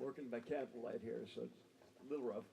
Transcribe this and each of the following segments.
working by candlelight here, so it's a little rough.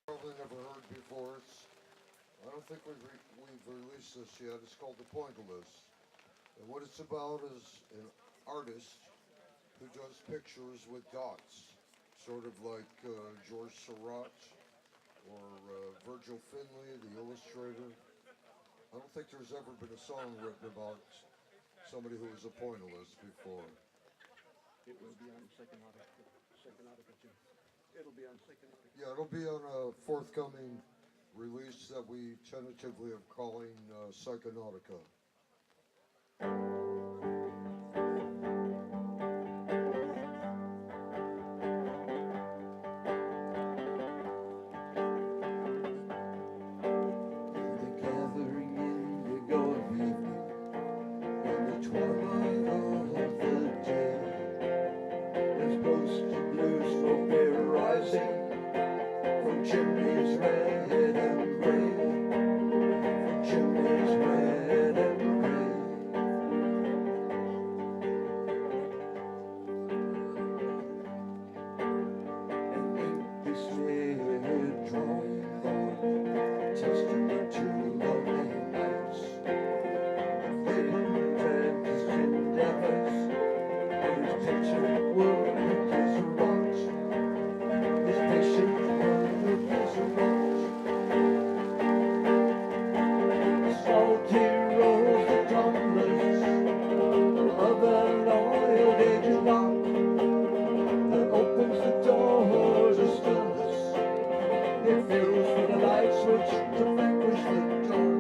Probably never heard before. I don't think we've released this yet. It's called The Pointillist. And what it's about is an artist who does pictures with dots, sort of like George Seurat or Virgil Finlay, the illustrator. I don't think there's ever been a song written about somebody who was a pointillist before. It will be on second article too. It'll be on second article. Yeah, it'll be on a forthcoming release that we tentatively are calling Psychonautica. Chimneys red and gray, chimneys red and switch to vanquish the dark.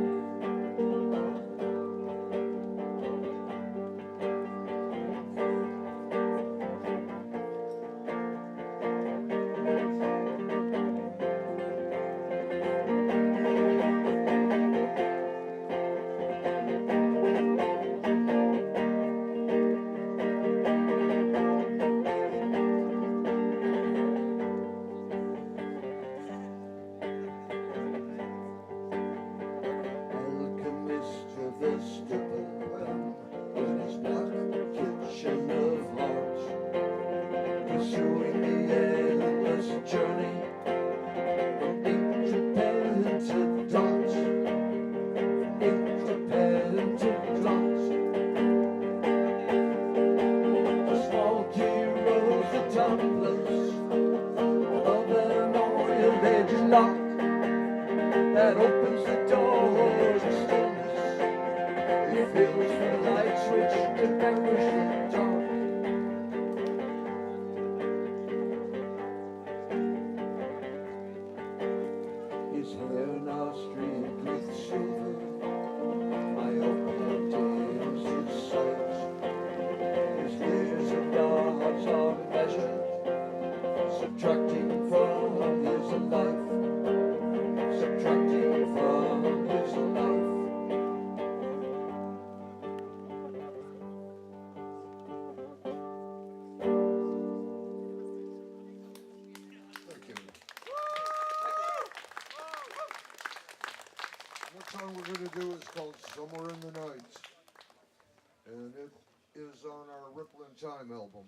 Alchemist of the stupid realm, in his black kitchen of hearts, pursuing the endless journey from ink to pen to dot, ink to pen to dot. The small key rolls the tumblers of an oil-edged lock that opens the door to stillness. He feels the light switch to vanquish the dark. His hair now streaked with silver, myopia dims his sight. His layers of yards are measured, subtracting from his life, subtracting from his life. Thank you. What song we're going to do is called Somewhere in the Night. And it is on our Ripple in Time album.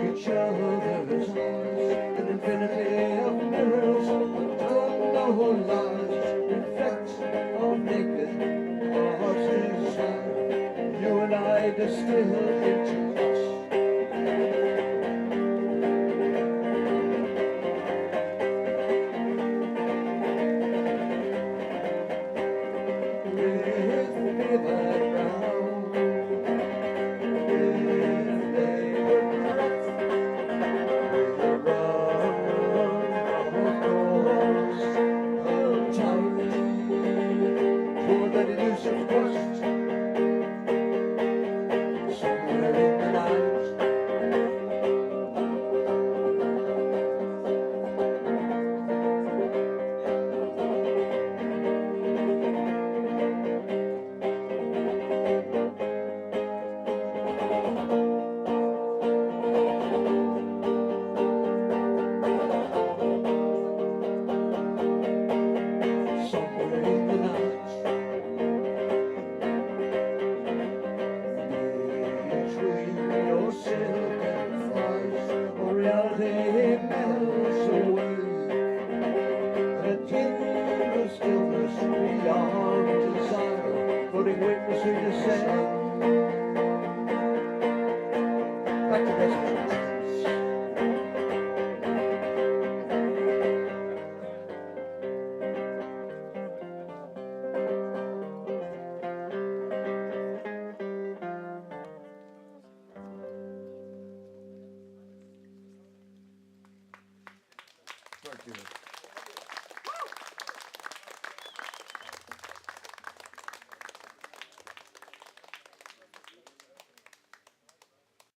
Each other's eyes, an infinity of mirrors, don't know lies, reflect of naked hearts desire. You and I distill into us. With me that round, if they would breath. That elusive quest, somewhere in the night. Somewhere in the night. Your silk and flies, or reality melts away. A deeper stillness beyond desire, putting witness to your sound. Back to basics. you.